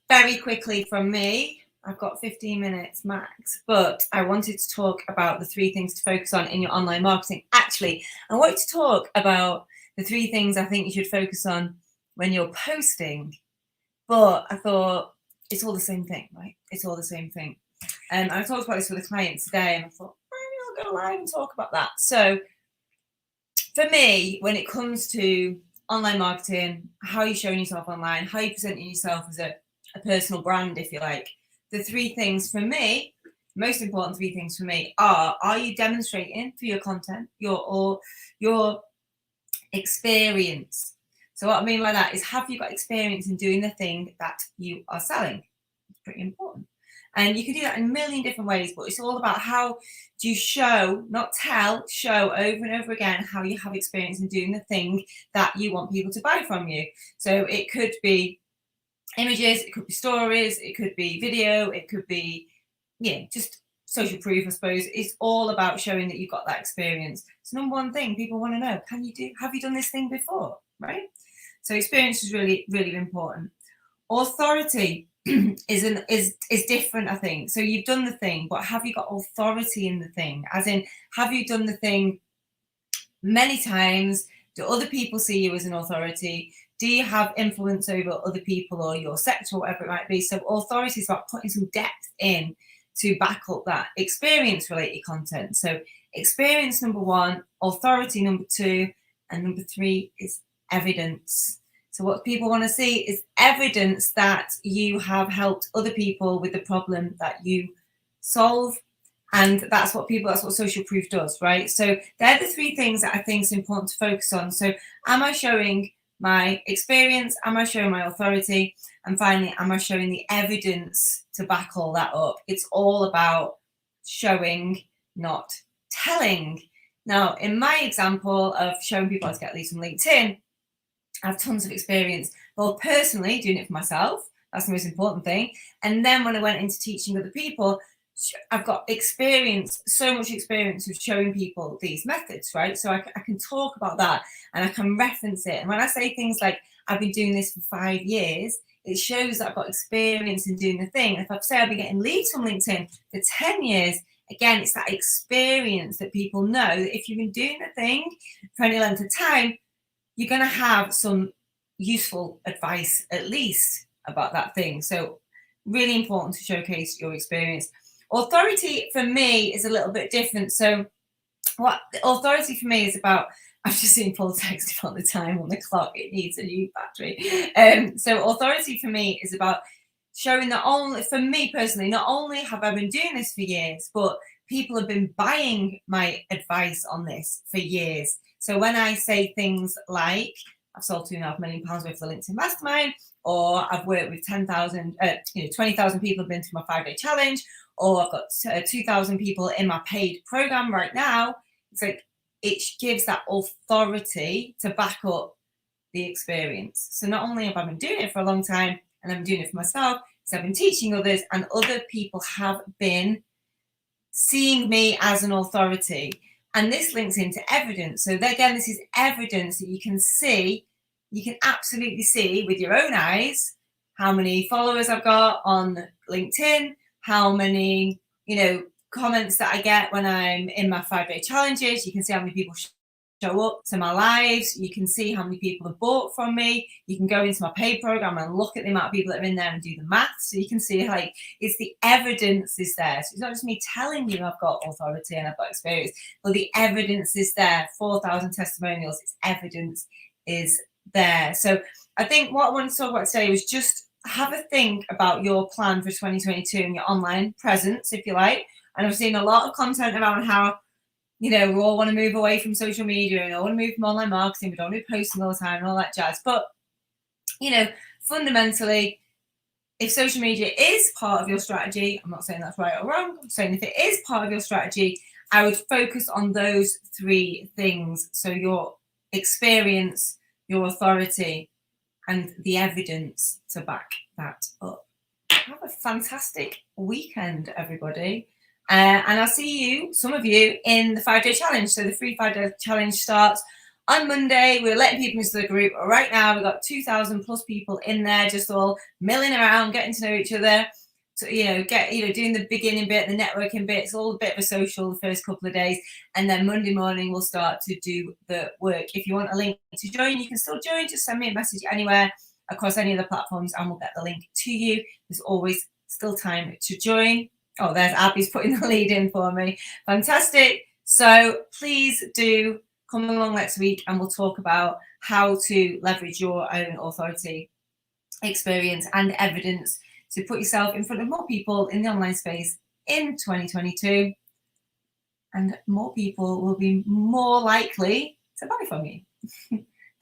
very quickly from me, I've got 15 minutes max, but I wanted to talk about the 3 things to focus on in your online marketing. Actually, I wanted to talk about the 3 things I think you should focus on when you're posting, but I thought it's all the same thing, right? It's all the same thing. And I talked about this with a client today, and I thought, maybe I'll go live and talk about that. So for me, when it comes to online marketing, how you're showing yourself online, how you're presenting yourself as a personal brand, if you like, the 3 things for me, most important 3 things for me are you demonstrating through your content, your experience? So what I mean by that is, have you got experience in doing the thing that you are selling? It's pretty important. And you can do that in a million different ways, but it's all about how do you show, not tell, show over and over again how you have experience in doing the thing that you want people to buy from you. So it could be images, it could be stories, it could be video, it could be, just social proof, I suppose. It's all about showing that you've got that experience. So number one thing people want to know, have you done this thing before, right? So experience is really, really important. Authority is different, I think. So you've done the thing, but have you got authority in the thing? As in, have you done the thing many times? Do other people see you as an authority? Do you have influence over other people or your sector, or whatever it might be? So authority is about putting some depth in to back up that experience related content. So experience number 1, authority number 2, and number 3 is evidence. So what people want to see is evidence that you have helped other people with the problem that you solve. And that's what social proof does, right? So they're the 3 things that I think is important to focus on. So am I showing my experience? Am I showing my authority? And finally, am I showing the evidence to back all that up? It's all about showing, not telling. Now, in my example of showing people how to get leads from LinkedIn, I have tons of experience, both personally doing it for myself. That's the most important thing. And then when I went into teaching other people, I've got so much experience of showing people these methods, right? So I can talk about that and I can reference it. And when I say things like, I've been doing this for 5 years, it shows that I've got experience in doing the thing. And if I say I've been getting leads from LinkedIn for 10 years, again, it's that experience that people know that if you've been doing the thing for any length of time, you're going to have some useful advice, at least, about that thing. So really important to showcase your experience. Authority for me is a little bit different. So what authority for me is about, I've just seen Paul texting all the time on the clock, it needs a new battery. So authority for me is about showing that for me personally, not only have I been doing this for years, but people have been buying my advice on this for years. So when I say things like, I've sold £2.5 million worth of the LinkedIn Mastermind, or I've worked with 20,000 people have been through my 5-day challenge, or I've got 2,000 people in my paid program right now, it's like it gives that authority to back up the experience. So not only have I been doing it for a long time and I've been doing it for myself, so I've been teaching others, and other people have been seeing me as an authority. And this links into evidence. So again, this is evidence that you can see, you can absolutely see with your own eyes how many followers I've got on LinkedIn, how many, comments that I get when I'm in my 5-day challenges. You can see how many people show up to my lives. You can see how many people have bought from me. You can go into my paid program and look at the amount of people that are in there and do the math. So you can see it's the evidence is there. So it's not just me telling you I've got authority and I've got experience, but the evidence is there. 4,000 testimonials, it's evidence is there. So I think what I want to talk about today was just have a think about your plan for 2022 and your online presence, if you like. And I've seen a lot of content around how, we all want to move away from social media and all want to move from online marketing. We don't want to be posting all the time and all that jazz. But, fundamentally, if social media is part of your strategy, I'm not saying that's right or wrong. I'm saying if it is part of your strategy, I would focus on those 3 things. So your experience, your authority, and the evidence to back that up. Have a fantastic weekend, everybody. And I'll see you, some of you, in the 5-day challenge. So the free 5-day challenge starts on Monday, we're letting people into the group. Right now, we've got 2,000 plus people in there, just all milling around, getting to know each other. So, doing the beginning bit, the networking bit. It's all a bit of a social the first couple of days. And then Monday morning, we'll start to do the work. If you want a link to join, you can still join. Just send me a message anywhere across any of the platforms and we'll get the link to you. There's always still time to join. Oh, there's Abby's putting the lead in for me. Fantastic. So please do come along next week and we'll talk about how to leverage your own authority, experience and evidence to put yourself in front of more people in the online space in 2022, and more people will be more likely to buy from you.